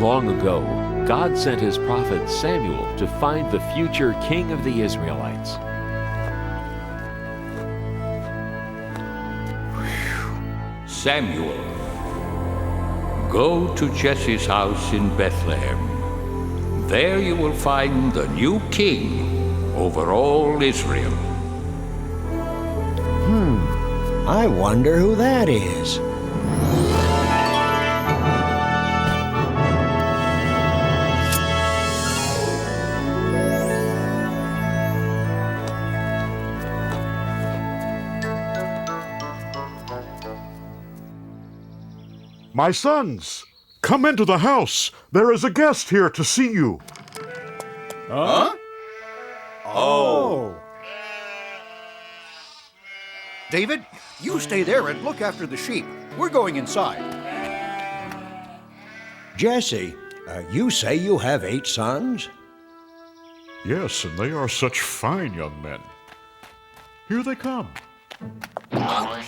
Long ago, God sent his prophet Samuel to find the future king of the Israelites. Samuel, go to Jesse's house in Bethlehem. There you will find the new king over all Israel. I wonder who that is. My sons, come into the house. There is a guest here to see you. Huh? Oh. David, you stay there and look after the sheep. We're going inside. Jesse, you say you have 8 sons? Yes, and they are such fine young men. Here they come. Oh!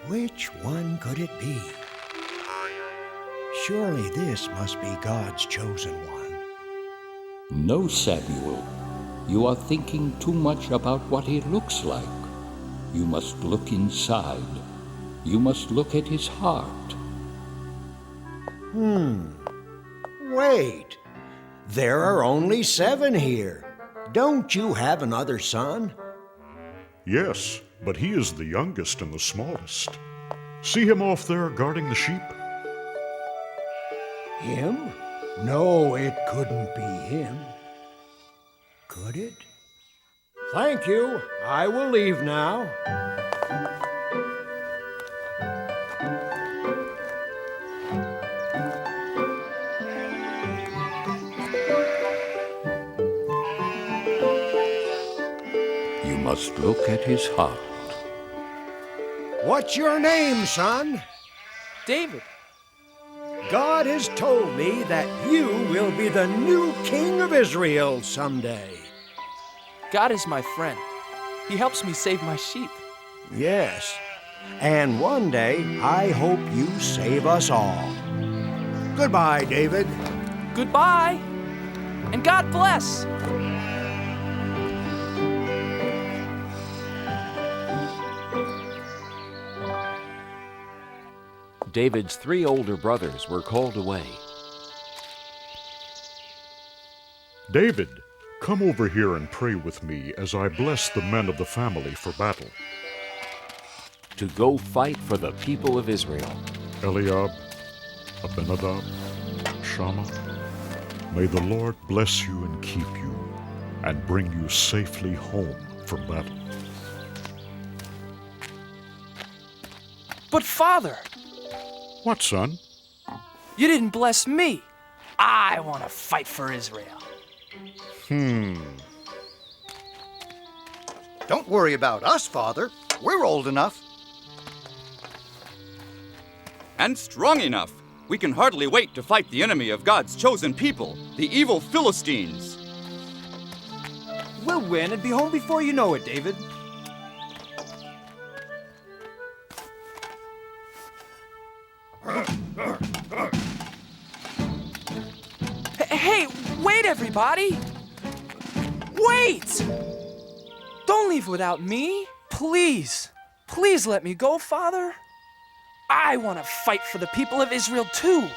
Which one could it be? Surely this must be God's chosen one. No, Samuel, you are thinking too much about what he looks like. You must look inside. You must look at his heart. Wait, there are only 7 here. Don't you have another son? Yes, but he is the youngest and the smallest. See him off there guarding the sheep? Him? No, it couldn't be him. Could it? Thank you. I will leave now. You must look at his heart. What's your name, son? David. God has told me that you will be the new king of Israel someday. God is my friend. He helps me save my sheep. Yes, and one day I hope you save us all. Goodbye, David. Goodbye, and God bless. David's 3 older brothers were called away. David, come over here and pray with me as I bless the men of the family for battle. To go fight for the people of Israel. Eliab, Abinadab, Shammah, may the Lord bless you and keep you, and bring you safely home from battle. But Father, What, son? you didn't bless me. I want to fight for Israel. Don't worry about us, Father. We're old enough. And strong enough. We can hardly wait to fight the enemy of God's chosen people, the evil Philistines. We'll win and be home before you know it, David. Hey, wait, everybody! Wait! Don't leave without me. Please, please let me go, Father. I want to fight for the people of Israel too.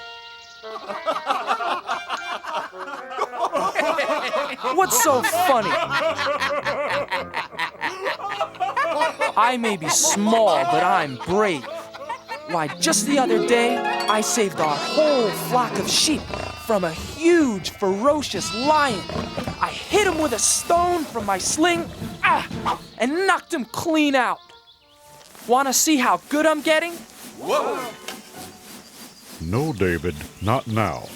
What's so funny? I may be small, but I'm brave. Why, just the other day, I saved our whole flock of sheep from a huge, ferocious lion. I hit him with a stone from my sling, and knocked him clean out. Want to see how good I'm getting? Whoa! No, David, not now.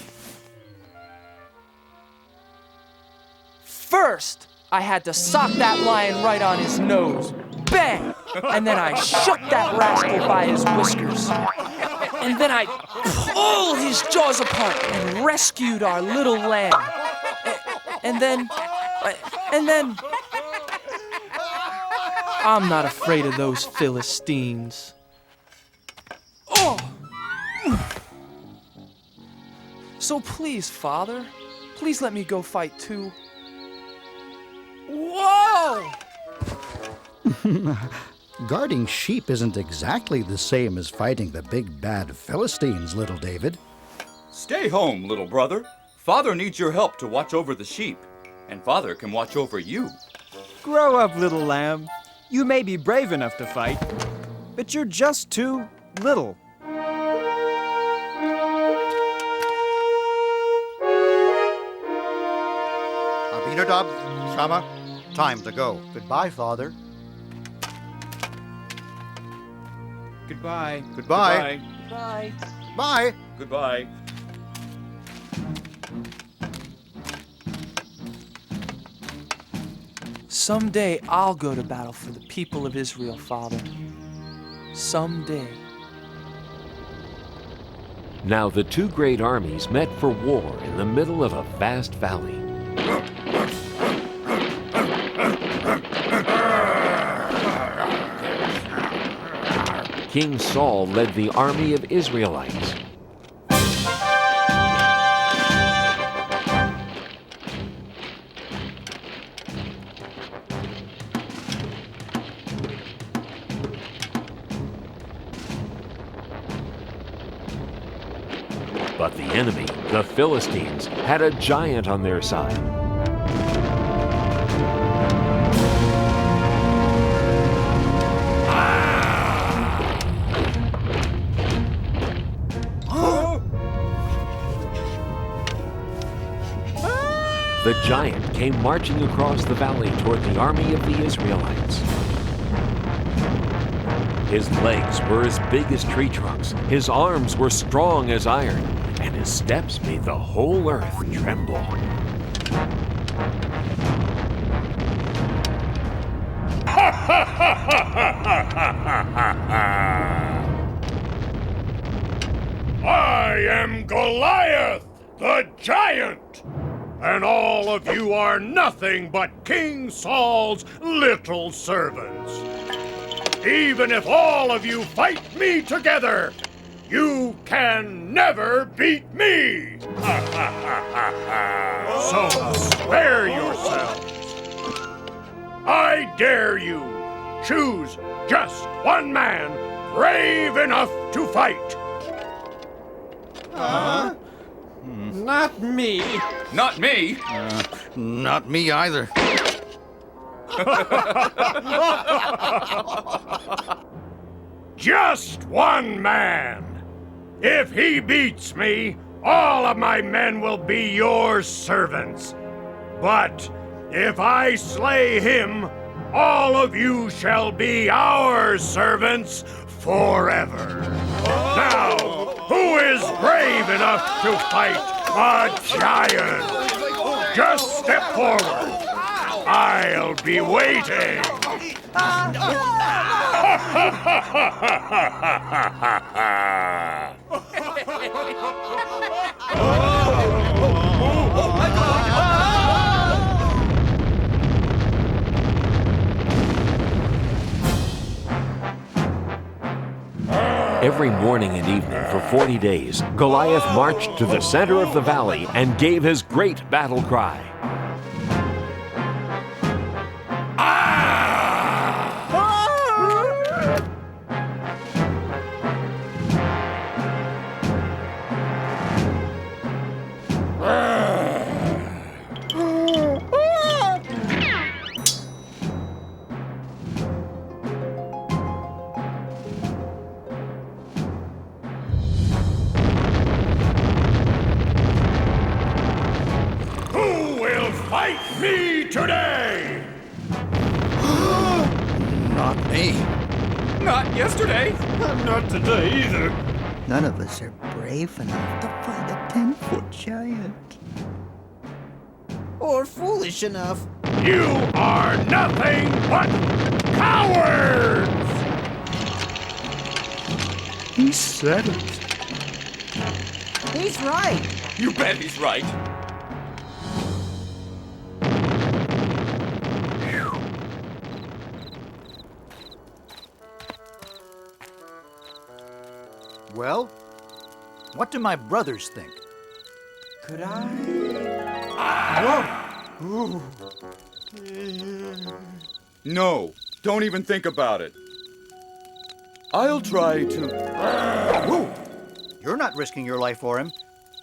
First, I had to sock that lion right on his nose. Bang! And then I shook that rascal by his whiskers. And then I pulled his jaws apart and rescued our little lamb. And then... I'm not afraid of those Philistines. Oh! So please, Father, please let me go fight too. Whoa! Guarding sheep isn't exactly the same as fighting the big bad Philistines, little David. Stay home, little brother. Father needs your help to watch over the sheep, and Father can watch over you. Grow up, little lamb. You may be brave enough to fight, but you're just too little. Abinadab, Shama, time to go. Goodbye, Father. Goodbye. Goodbye. Bye. Bye. Goodbye. Someday I'll go to battle for the people of Israel, Father. Someday. Now the two great armies met for war in the middle of a vast valley. King Saul led the army of Israelites. But the enemy, the Philistines, had a giant on their side. The giant came marching across the valley toward the army of the Israelites. His legs were as big as tree trunks, his arms were strong as iron, and his steps made the whole earth tremble. I am Goliath, the giant, and all of you are nothing but King Saul's little servants. Even if all of you fight me together, you can never beat me! So spare yourselves. I dare you, choose just one man brave enough to fight. Not me. Not me! Not me either. Just one man. If he beats me, all of my men will be your servants. But if I slay him, all of you shall be our servants forever. Now, who is brave enough to fight a giant? Just step forward. I'll be waiting. Every morning and evening for 40 days, Goliath marched to the center of the valley and gave his great battle cry. Fight me today! Not me. Not yesterday! Not today either. None of us are brave enough to fight a 10-foot giant. Or foolish enough. You are nothing but Cowards! He said it. He's right. You bet he's right. Well, what do my brothers think? Could I? No, don't even think about it. I'll try to... Whoa! You're not risking your life for him.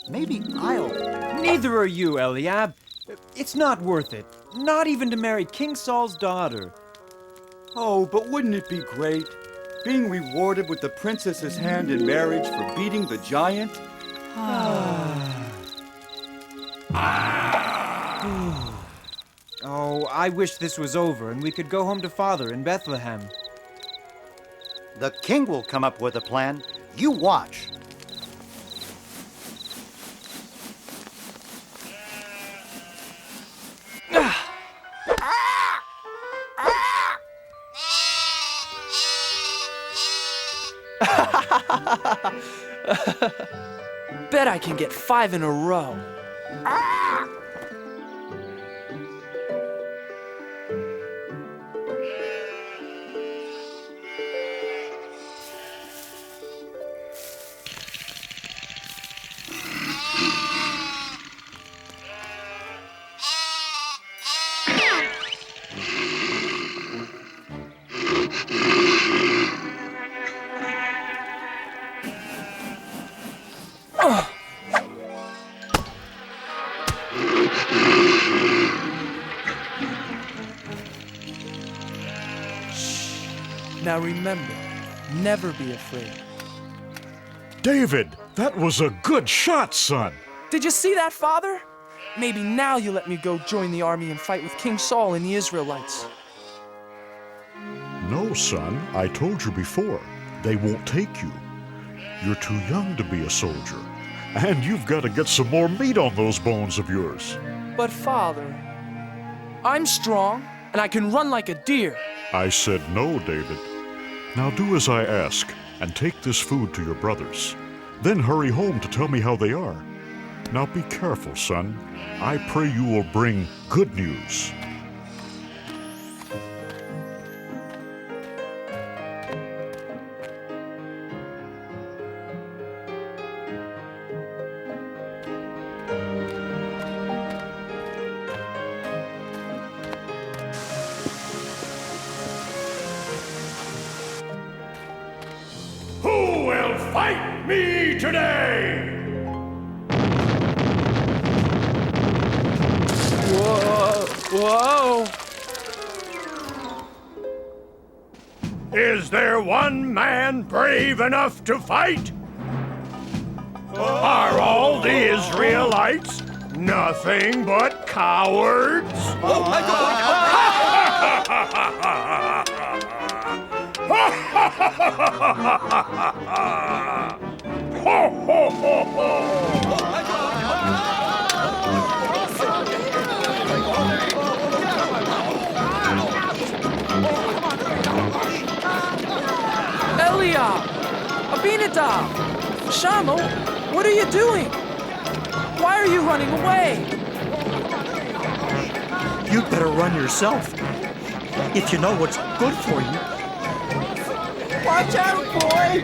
Maybe I'll... Neither are you, Eliab. It's not worth it. Not even to marry King Saul's daughter. Oh, but wouldn't it be great? Being rewarded with the princess's hand in marriage for beating the giant? Oh, I wish this was over and we could go home to Father in Bethlehem. The king will come up with a plan. You watch. Bet I can get 5 in a row. Now remember, never be afraid. David, that was a good shot, son. Did you see that, Father? Maybe now you let me go join the army and fight with King Saul and the Israelites. No, son, I told you before. They won't take you. You're too young to be a soldier. And you've got to get some more meat on those bones of yours. But Father, I'm strong and I can run like a deer. I said no, David. Now do as I ask and take this food to your brothers. Then hurry home to tell me how they are. Now be careful, son. I pray you will bring good news. Who will fight me today? Whoa! Is there one man brave enough to fight? Are all the Israelites nothing but cowards? Oh, my Ho, ho, ho, ho! Eliab! Abinadab! Shammah, what are you doing? Why are you running away? You'd better run yourself. If you know what's good for you. Watch out, boy!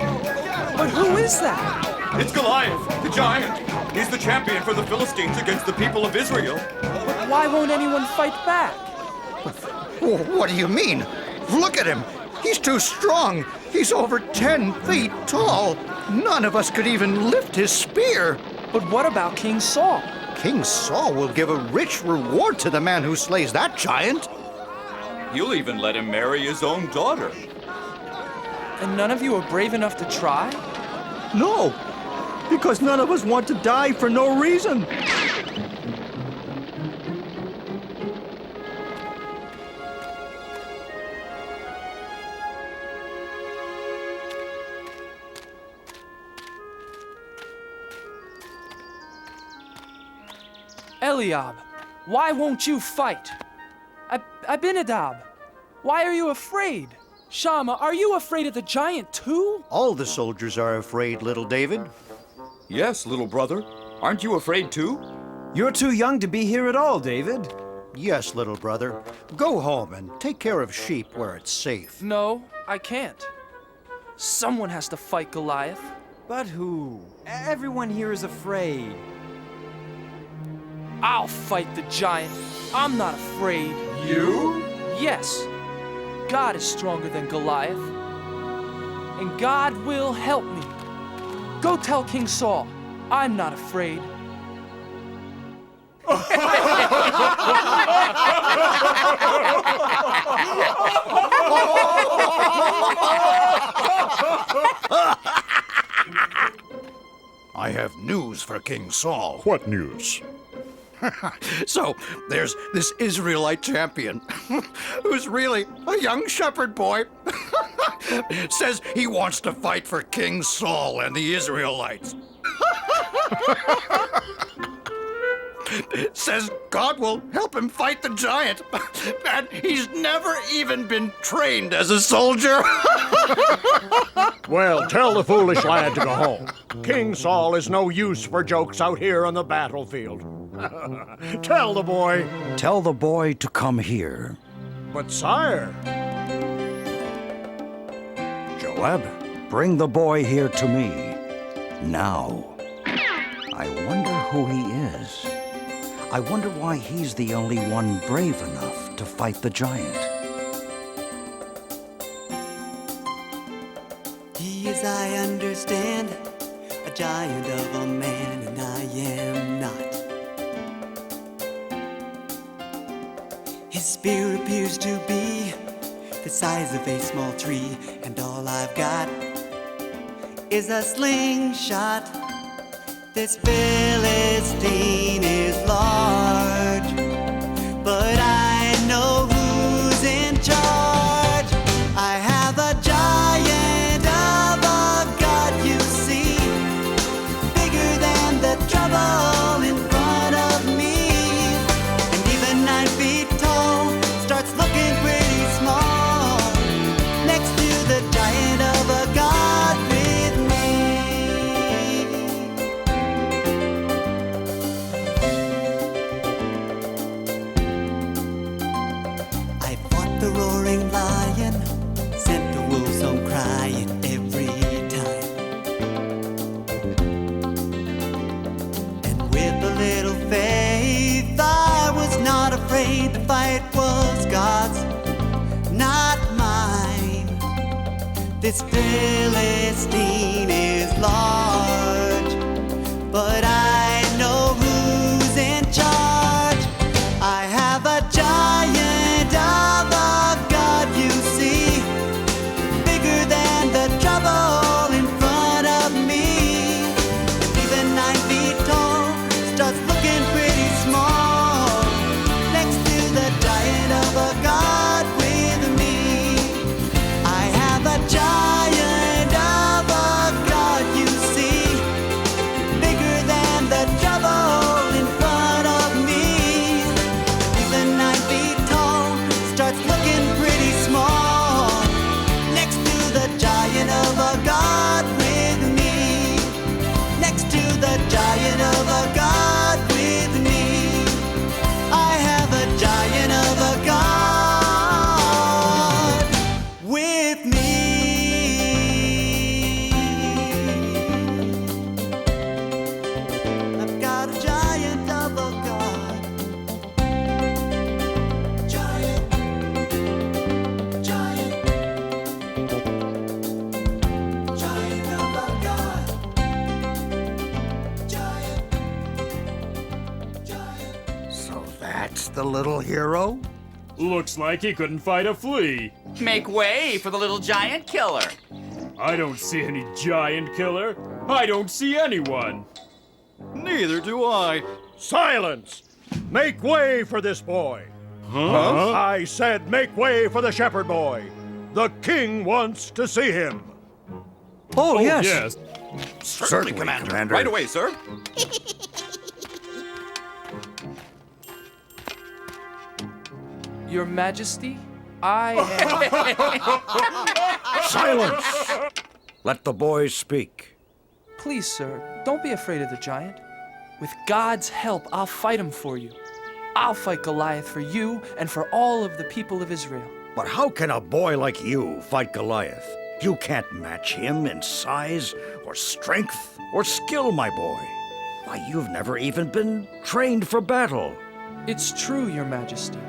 But who is that? It's Goliath, the giant. He's the champion for the Philistines against the people of Israel. But why won't anyone fight back? What do you mean? Look at him. He's too strong. He's over 10 feet tall. None of us could even lift his spear. But what about King Saul? King Saul will give a rich reward to the man who slays that giant. He'll even let him marry his own daughter. And none of you are brave enough to try? No, because none of us want to die for no reason. Eliab, why won't you fight? Abinadab, Why are you afraid? Shama, are you afraid of the giant too? All the soldiers are afraid, little David. Yes, little brother. Aren't you afraid too? You're too young to be here at all, David. Yes, little brother. Go home and take care of sheep where it's safe. No, I can't. Someone has to fight Goliath. But who? Everyone here is afraid. I'll fight the giant. I'm not afraid. You? Yes. God is stronger than Goliath. And God will help me. Go tell King Saul, I'm not afraid. I have news for King Saul. What news? So, there's this Israelite champion who's really a young shepherd boy. Says he wants to fight for King Saul and the Israelites. Says God will help him fight the giant. And he's never even been trained as a soldier. Well, tell the foolish lad to go home. King Saul is no use for jokes out here on the battlefield. Tell the boy. Tell the boy to come here. But sire. Joab, bring the boy here to me. Now. I wonder who he is. I wonder why he's the only one brave enough to fight the giant. He is, I understand, a giant of a man, and I am not. His spear appears to be the size of a small tree, and all I've got is a slingshot. This Philistine is large, but I know who's in charge. I have a giant of a God, you see, bigger than the trouble in front of me. And even 9 feet tall starts looking pretty small next to the giant of a God with me. I fought the roaring lion, sent the wolves home crying every time. And with a little faith, I was not afraid. The fight was God's, not mine. This Philistine is large, but I know who's in charge. I have a giant of a God, you see, bigger than the trouble in front of me. Even 9 feet tall starts looking pretty small next to the giant of a God with me. I have a giant of a God, you see, bigger than the trouble in front of me. Even 9 feet tall starts looking pretty small next to the giant of a God with me. Next to the giant of a God with me. I have a giant of a God with me. I've got a giant of a God. Giant, giant, giant of a God. Giant, giant. So that's the little hero? Looks like he couldn't fight a flea. Make way for the little giant killer. I don't see any giant killer. I don't see anyone. Neither do I. Silence! Make way for this boy. Huh? I said make way for the shepherd boy. The king wants to see him. Oh, yes. Yes. Certainly, Commander. Right away, sir. Your Majesty, I am... Silence! Let the boy speak. Please, sir, don't be afraid of the giant. With God's help, I'll fight him for you. I'll fight Goliath for you and for all of the people of Israel. But how can a boy like you fight Goliath? You can't match him in size or strength or skill, my boy. Why, you've never even been trained for battle. It's true, Your Majesty.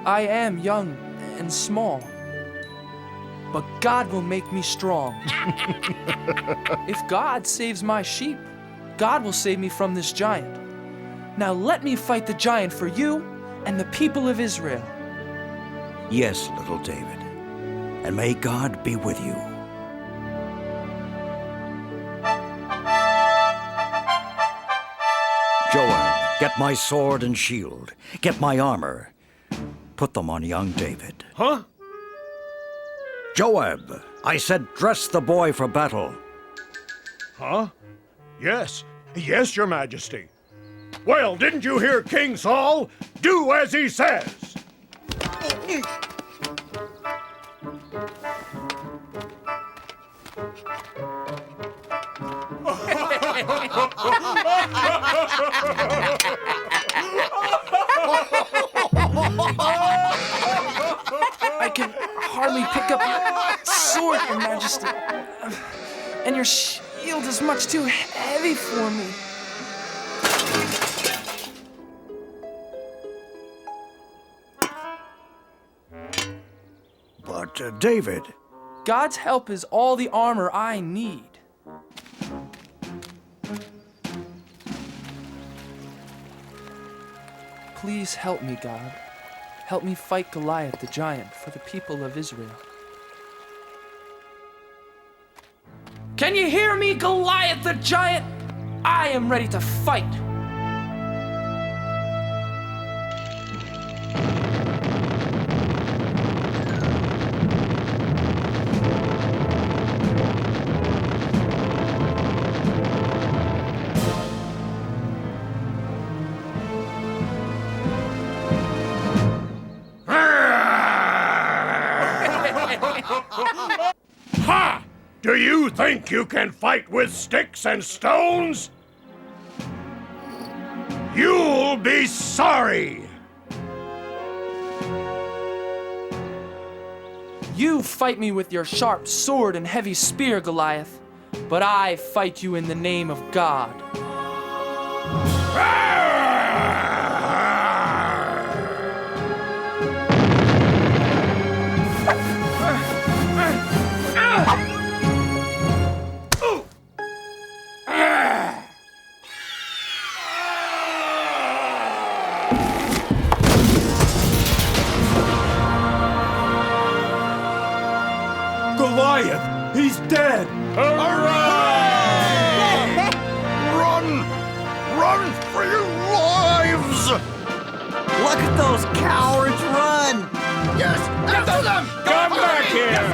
I am young and small. But God will make me strong. If God saves my sheep, God will save me from this giant. Now let me fight the giant for you and the people of Israel. Yes, little David, and may God be with you. Joab, get my sword and shield. Get my armor. Put them on young David. Huh? Joab, I said dress the boy for battle. Huh? Yes. Yes, Your Majesty. Well, didn't you hear King Saul? Do as he says. I can hardly pick up your sword, Your Majesty. And your shield is much too heavy for me. But, David... God's help is all the armor I need. Please help me, God. Help me fight Goliath the giant for the people of Israel. Can you hear me, Goliath the giant? I am ready to fight. Ha! Do you think you can fight with sticks and stones? You'll be sorry! You fight me with your sharp sword and heavy spear, Goliath, but I fight you in the name of God. Goliath! He's dead! Hooray! Run! Run for your lives! Look at those cowards run! Yes! After them! Come back here!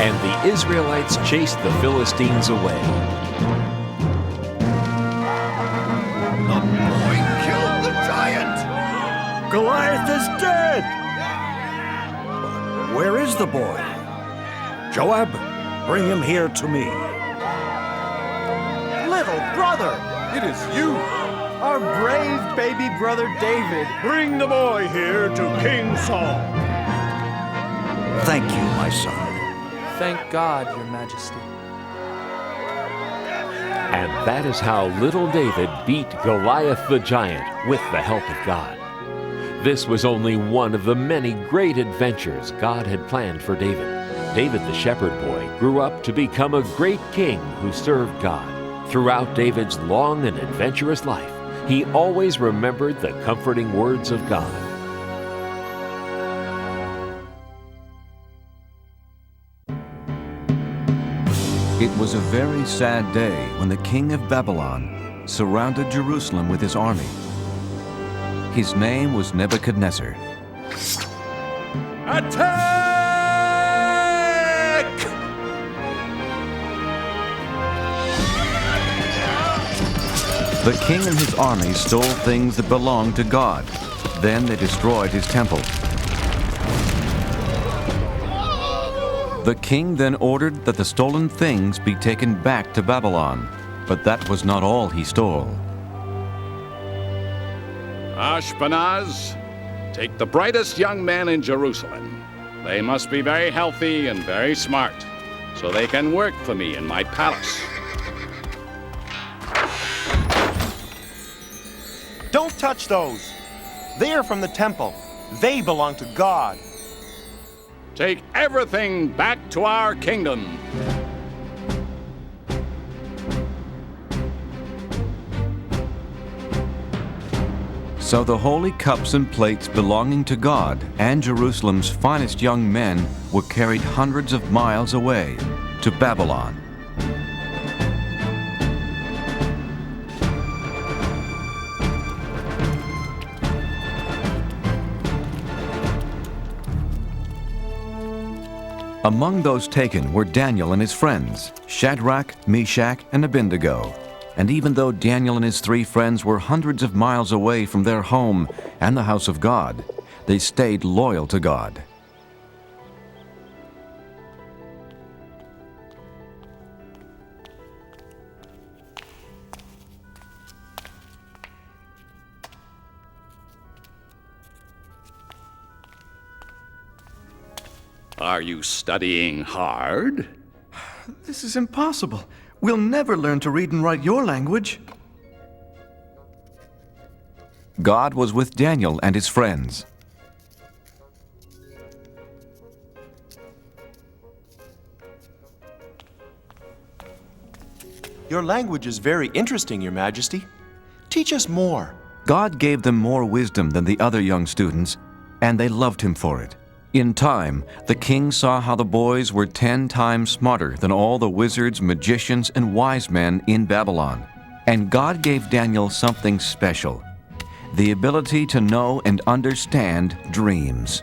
And the Israelites chased the Philistines away. The boy killed the giant! Goliath is dead! Where is the boy? Joab, bring him here to me. Little brother! It is you! Our brave baby brother David! Bring the boy here to King Saul! Thank you, my son. Thank God, Your Majesty. And that is how little David beat Goliath the giant with the help of God. This was only one of the many great adventures God had planned for David. David the shepherd boy grew up to become a great king who served God. Throughout David's long and adventurous life, he always remembered the comforting words of God. It was a very sad day when the king of Babylon surrounded Jerusalem with his army. His name was Nebuchadnezzar. Attack! The king and his army stole things that belonged to God. Then they destroyed his temple. The king then ordered that the stolen things be taken back to Babylon, but that was not all he stole. Ashpenaz, take the brightest young men in Jerusalem. They must be very healthy and very smart, so they can work for me in my palace. Don't touch those. They are from the temple. They belong to God. Take everything back to our kingdom. So the holy cups and plates belonging to God and Jerusalem's finest young men were carried hundreds of miles away to Babylon. Among those taken were Daniel and his friends, Shadrach, Meshach, and Abednego. And even though Daniel and his 3 friends were hundreds of miles away from their home and the house of God, they stayed loyal to God. Are you studying hard? This is impossible. We'll never learn to read and write your language. God was with Daniel and his friends. Your language is very interesting, Your Majesty. Teach us more. God gave them more wisdom than the other young students, and they loved him for it. In time, the king saw how the boys were 10 times smarter than all the wizards, magicians, and wise men in Babylon. And God gave Daniel something special, the ability to know and understand dreams.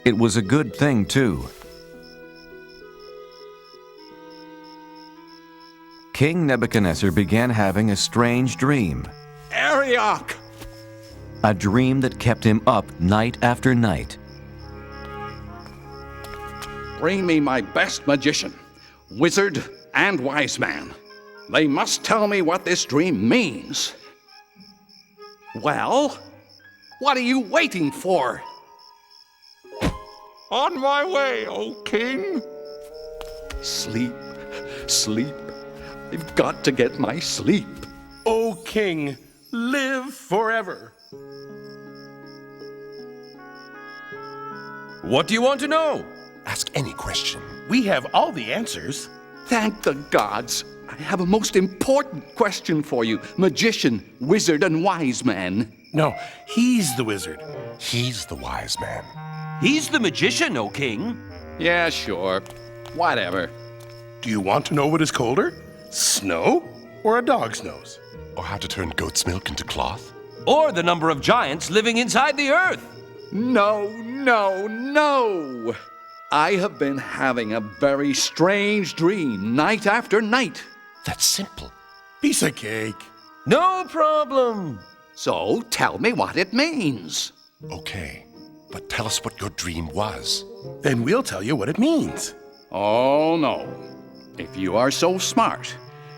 It was a good thing, too. King Nebuchadnezzar began having a strange dream. Arioch! A dream that kept him up night after night. Bring me my best magician, wizard, and wise man. They must tell me what this dream means. Well, what are you waiting for? On my way, O king. Sleep, sleep. I've got to get my sleep. O king, live forever. What do you want to know? Ask any question. We have all the answers. Thank the gods. I have a most important question for you, magician, wizard, and wise man. No, he's the wizard. He's the wise man. He's the magician, O king. Yeah, sure. Whatever. Do you want to know what is colder? Snow or a dog's nose? Or how to turn goat's milk into cloth? Or the number of giants living inside the earth. No, no, no! I have been having a very strange dream night after night. That's simple. Piece of cake. No problem. So tell me what it means. Okay, but tell us what your dream was. Then we'll tell you what it means. Oh, no. If you are so smart,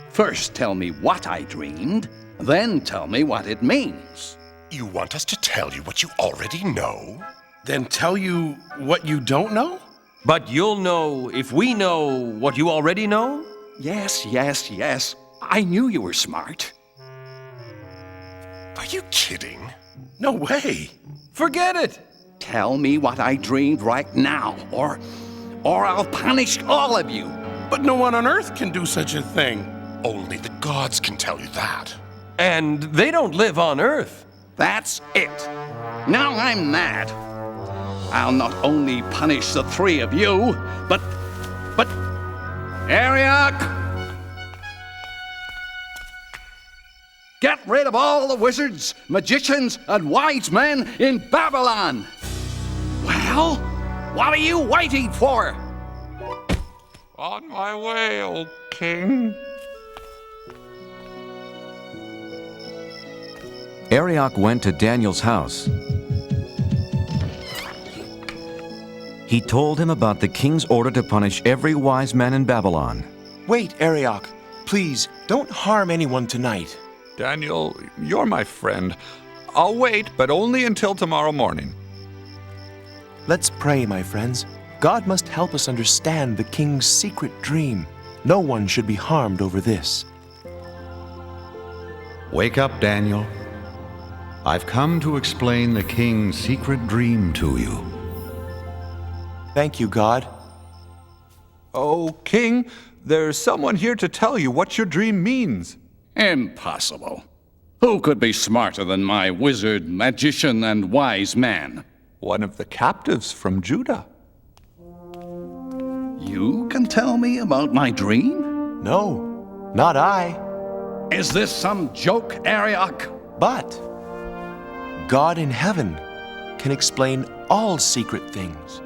first tell me what I dreamed, then tell me what it means. You want us to tell you what you already know? Then tell you what you don't know? But you'll know if we know what you already know? Yes, yes, yes. I knew you were smart. Are you kidding? No way. Forget it. Tell me what I dreamed right now, or I'll punish all of you. But no one on earth can do such a thing. Only the gods can tell you that. And they don't live on earth. That's it. Now I'm mad. I'll not only punish the 3 of you, but Arioch! Get rid of all the wizards, magicians, and wise men in Babylon! Well, what are you waiting for? On my way, O king. Arioch went to Daniel's house. He told him about the king's order to punish every wise man in Babylon. Wait, Arioch. Please, don't harm anyone tonight. Daniel, you're my friend. I'll wait, but only until tomorrow morning. Let's pray, my friends. God must help us understand the king's secret dream. No one should be harmed over this. Wake up, Daniel. I've come to explain the king's secret dream to you. Thank you, God. Oh, King, there's someone here to tell you what your dream means. Impossible. Who could be smarter than my wizard, magician, and wise man? One of the captives from Judah. You can tell me about my dream? No, not I. Is this some joke, Arioch? But God in heaven can explain all secret things.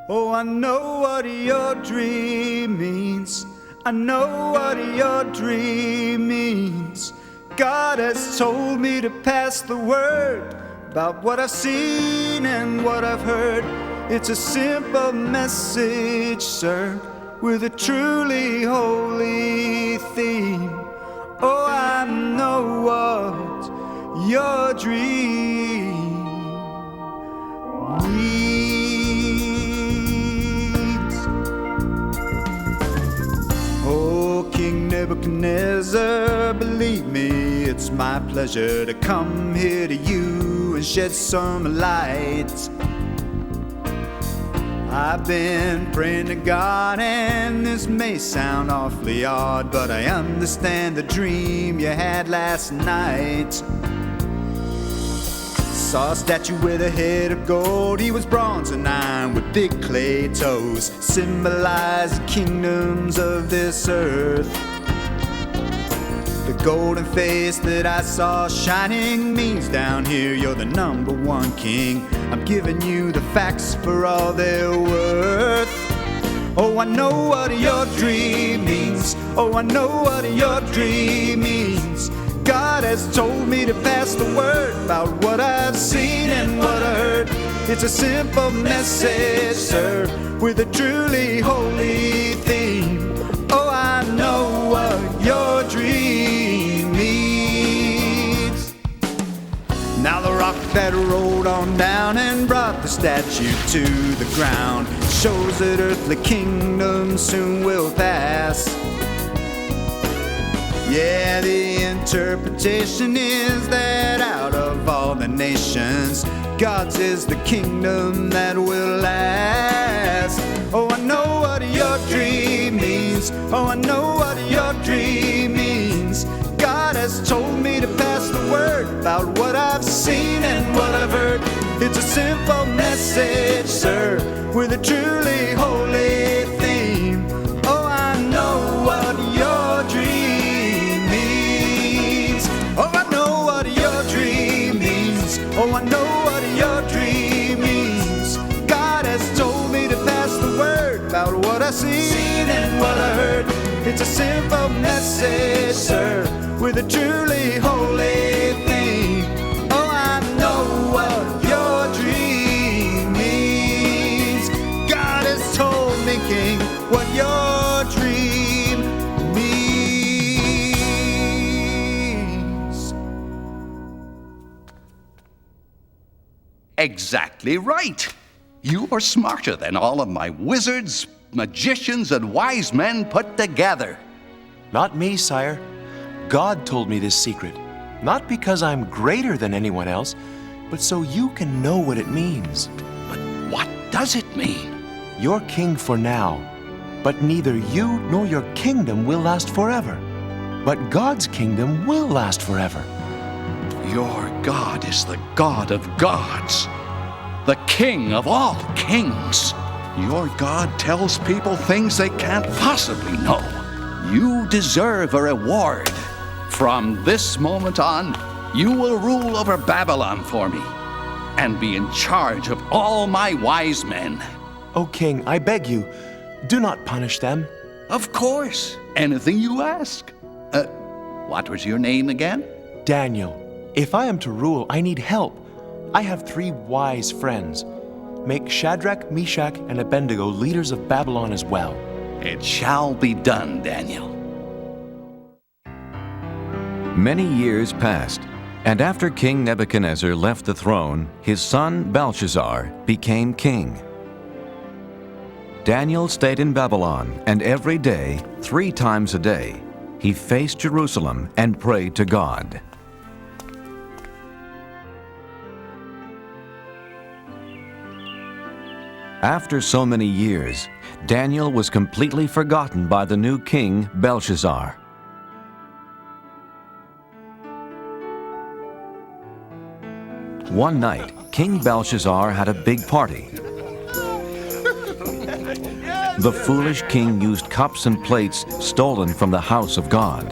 Oh, I know what your dream means. I know what your dream means. God has told me to pass the word about what I've seen and what I've heard. It's a simple message, sir, with a truly holy theme. Oh, I know what your dream means. Oh, King Nebuchadnezzar, believe me, it's my pleasure to come here to you and shed some light. I've been praying to God, and this may sound awfully odd, but I understand the dream you had last night. Saw a statue with a head of gold. He was bronze and iron with big clay toes, symbolized the kingdoms of this earth. The golden face that I saw shining means down here you're the #1 king. I'm giving you the facts for all they're worth. Oh, I know what your dream means. Oh, I know what your dream means. God has told me to pass the word about what I've seen and what I heard. It's a simple message, sir, with a truly holy theme. Oh, I know what your dream means. Now the rock that rolled on down and brought the statue to the ground shows that earthly kingdoms soon will pass. Yeah, the interpretation is that out of all the nations, God's is the kingdom that will last. Oh, I know what your dream means. Oh, I know what your dream means. God has told me to pass the word about what I've seen and what I've heard. It's a simple message, sir, with a truly holy theme. Oh, I know what your dream means. Oh, I know what your dream means. Oh, I know what your dream means. God has told me to pass the word about what I've seen and what I heard. It's a simple message, sir, with a truly holy theme. Oh, I know what your dream means. God has told me, King, what your dream means. Exactly right. You are smarter than all of my wizards, magicians, and wise men put together. Not me, sire. God told me this secret, not because I'm greater than anyone else, but so you can know what it means. But what does it mean? You're king for now, but neither you nor your kingdom will last forever. But God's kingdom will last forever. Your God is the God of gods, the King of all kings. Your God tells people things they can't possibly know. You deserve a reward. From this moment on, you will rule over Babylon for me and be in charge of all my wise men. O king, I beg you, do not punish them. Of course, anything you ask. What was your name again? Daniel. If I am to rule, I need help. I have 3 wise friends. Make Shadrach, Meshach, and Abednego leaders of Babylon as well. It shall be done, Daniel. Many years passed, and after King Nebuchadnezzar left the throne, his son Belshazzar became king. Daniel stayed in Babylon, and every day, 3 times a day, he faced Jerusalem and prayed to God. After so many years, Daniel was completely forgotten by the new king, Belshazzar. One night, King Belshazzar had a big party. The foolish king used cups and plates stolen from the house of God.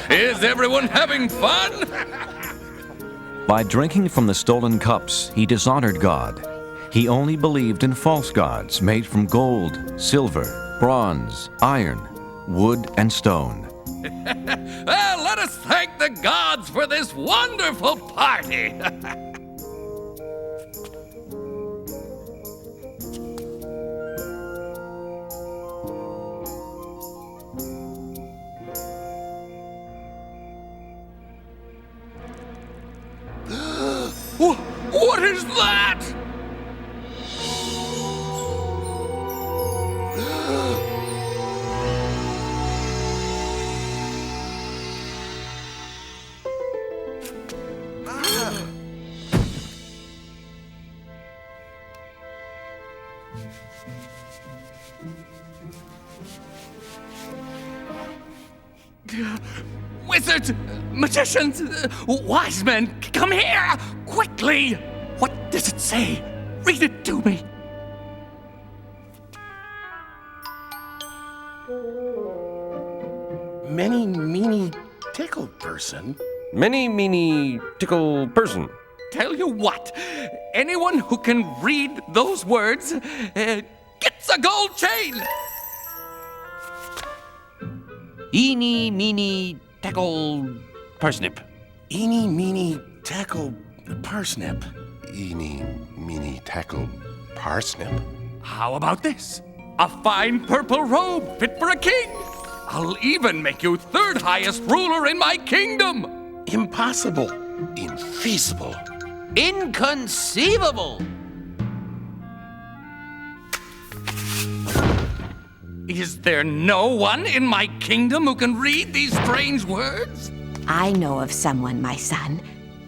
Is everyone having fun? By drinking from the stolen cups, he dishonored God. He only believed in false gods made from gold, silver, bronze, iron, wood, and stone. Well, let us thank the gods for this wonderful party. What is that? Wizards, magicians, wise men, come here, quickly! What does it say? Read it to me. Many, meany, tickle person. Many, meany, tickle person. Tell you what, anyone who can read those words gets a gold chain. Eeny, meeny, tackle, parsnip. Eeny, meeny, tackle, parsnip. Eeny, meeny, tackle, parsnip? How about this? A fine purple robe fit for a king. I'll even make you 3rd highest ruler in my kingdom. Impossible. Infeasible. Inconceivable! Is there no one in my kingdom who can read these strange words? I know of someone, my son.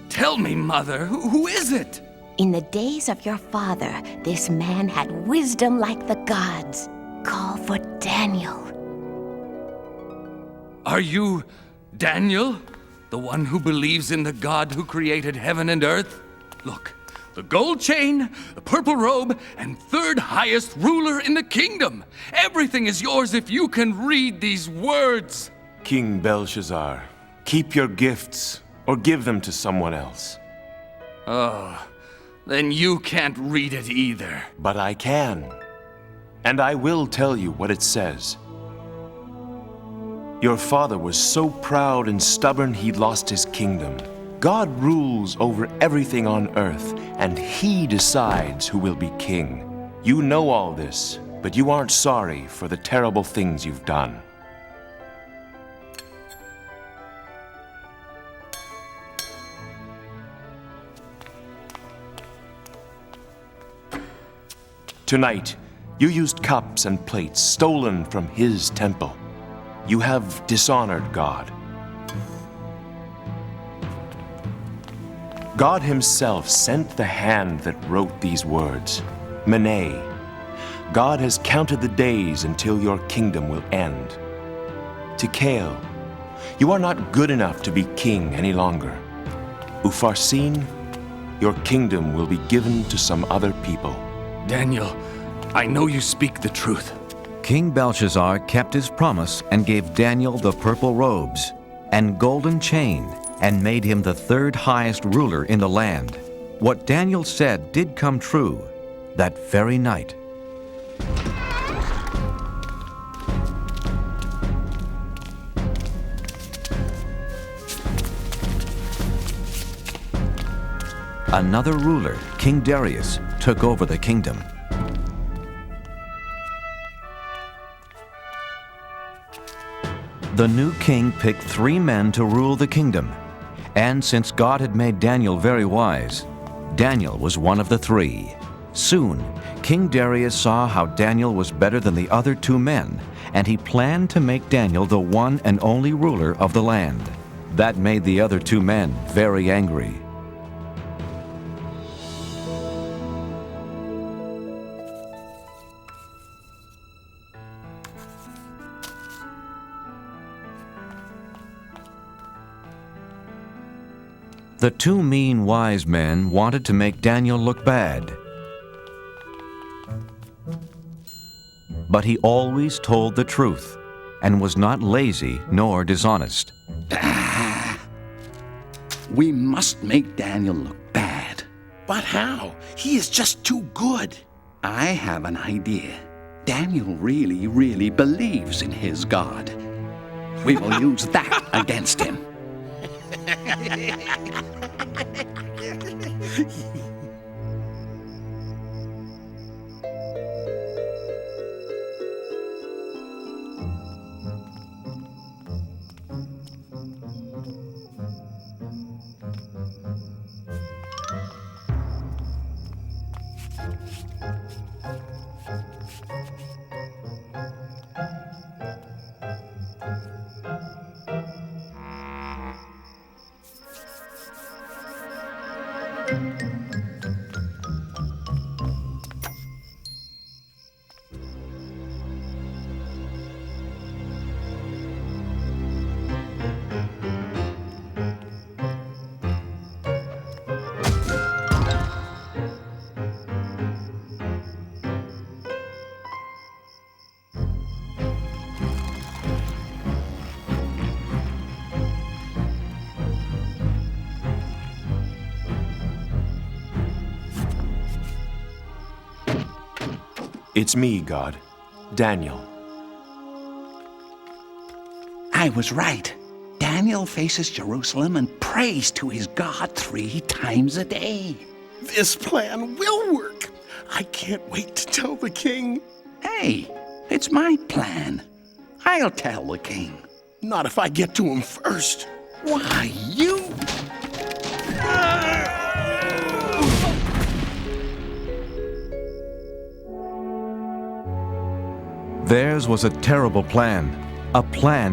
Tell me, Mother, who is it? In the days of your father, this man had wisdom like the gods. Call for Daniel. Are you Daniel? The one who believes in the God who created heaven and earth? Look, the gold chain, the purple robe, and 3rd highest ruler in the kingdom. Everything is yours if you can read these words. King Belshazzar, keep your gifts or give them to someone else. Oh, then you can't read it either. But I can. And I will tell you what it says. Your father was so proud and stubborn he lost his kingdom. God rules over everything on earth, and he decides who will be king. You know all this, but you aren't sorry for the terrible things you've done. Tonight, you used cups and plates stolen from his temple. You have dishonored God. God himself sent the hand that wrote these words. Mene. God has counted the days until your kingdom will end. Tikal. You are not good enough to be king any longer. Upharsin. Your kingdom will be given to some other people. Daniel, I know you speak the truth. King Belshazzar kept his promise and gave Daniel the purple robes and golden chain and made him the 3rd highest ruler in the land. What Daniel said did come true that very night. another ruler, King Darius, took over the kingdom. The new king picked 3 men to rule the kingdom, and since God had made Daniel very wise, Daniel was one of the 3. Soon, King Darius saw how Daniel was better than the other 2 men, and he planned to make Daniel the one and only ruler of the land. That made the other 2 men very angry. The 2 mean wise men wanted to make Daniel look bad. But he always told the truth and was not lazy nor dishonest. We must make Daniel look bad. But how? He is just too good. I have an idea. Daniel really, really believes in his God. We will use that against him. It's me, God, Daniel. I was right. Daniel faces Jerusalem and prays to his God 3 times a day. This plan will work. I can't wait to tell the king. Hey, it's my plan. I'll tell the king. Not if I get to him first. Why, you... Theirs was a terrible plan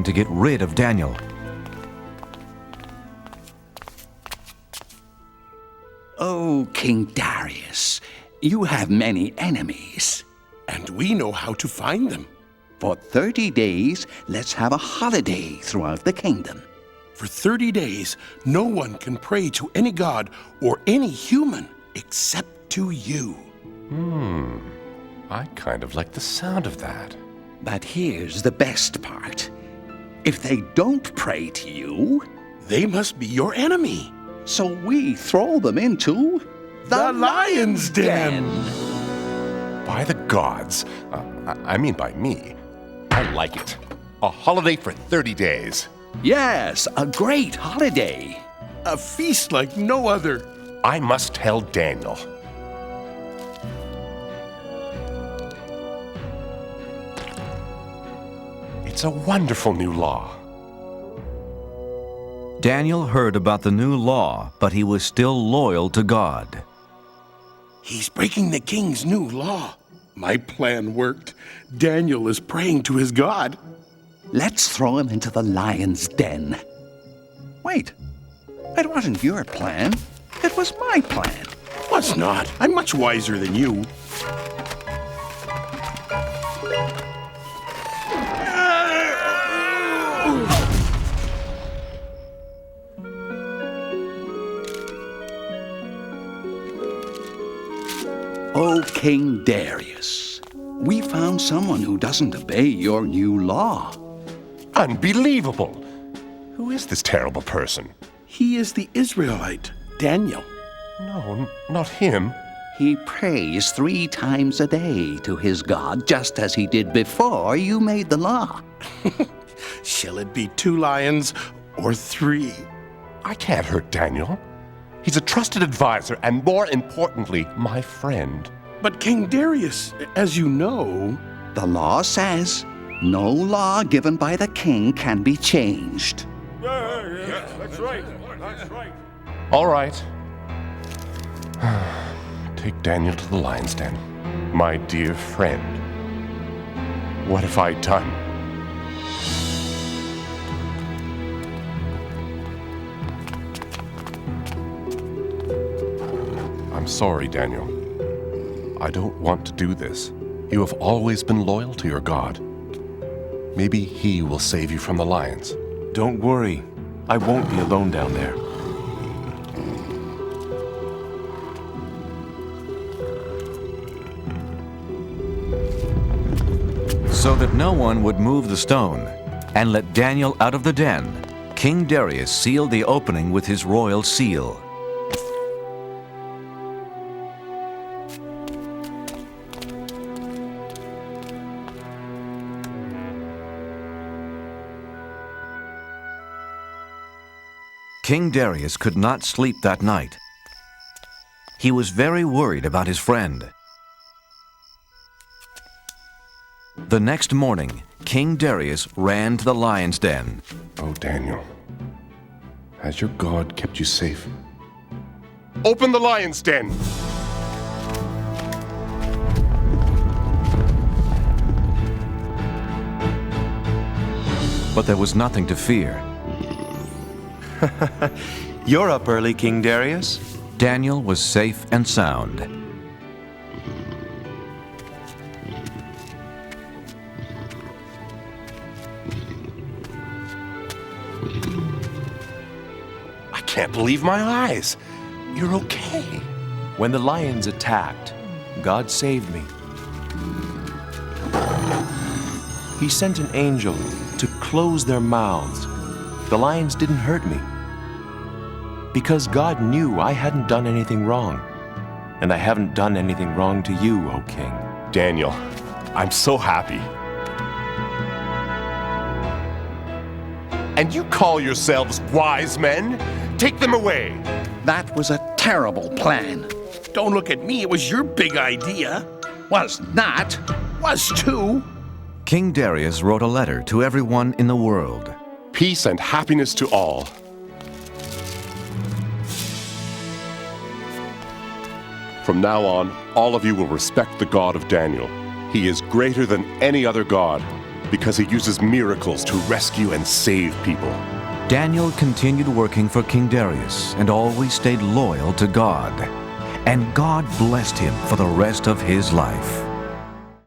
to get rid of Daniel. Oh, King Darius, you have many enemies. And we know how to find them. For 30 days, let's have a holiday throughout the kingdom. For 30 days, no one can pray to any god or any human except to you. I kind of like the sound of that. But here's the best part. If they don't pray to you, they must be your enemy. So we throw them into the lion's den. By the gods, I mean by me, I like it. A holiday for 30 days. Yes, a great holiday. A feast like no other. I must tell Daniel. It's a wonderful new law. Daniel heard about the new law, but he was still loyal to God. He's breaking the king's new law. My plan worked. Daniel is praying to his God. Let's throw him into the lion's den. Wait, it wasn't your plan. It was my plan. Was not. I'm much wiser than you. Oh, King Darius, we found someone who doesn't obey your new law. Unbelievable! Who is this terrible person? He is the Israelite, Daniel. No, not him. He prays 3 times a day to his God, just as he did before you made the law. Shall it be 2 lions or 3? I can't hurt Daniel. He's a trusted advisor and, more importantly, my friend. But King Darius, as you know... The law says no law given by the king can be changed. That's right. That's right. All right. Take Daniel to the lion's den. My dear friend. What have I done? I'm sorry, Daniel. I don't want to do this. You have always been loyal to your God. Maybe he will save you from the lions. Don't worry. I won't be alone down there. So that no one would move the stone and let Daniel out of the den, King Darius sealed the opening with his royal seal. King Darius could not sleep that night. He was very worried about his friend. The next morning, King Darius ran to the lion's den. Oh, Daniel, has your God kept you safe? Open the lion's den! But there was nothing to fear. You're up early, King Darius. Daniel was safe and sound. I can't believe my eyes. You're okay. When the lions attacked, God saved me. He sent an angel to close their mouths. The lions didn't hurt me. Because God knew I hadn't done anything wrong. And I haven't done anything wrong to you, O King. Daniel, I'm so happy. And you call yourselves wise men? Take them away. That was a terrible plan. Don't look at me, it was your big idea. Was not. Was too. King Darius wrote a letter to everyone in the world. Peace and happiness to all. From now on, all of you will respect the God of Daniel. He is greater than any other God because he uses miracles to rescue and save people. Daniel continued working for King Darius and always stayed loyal to God. And God blessed him for the rest of his life.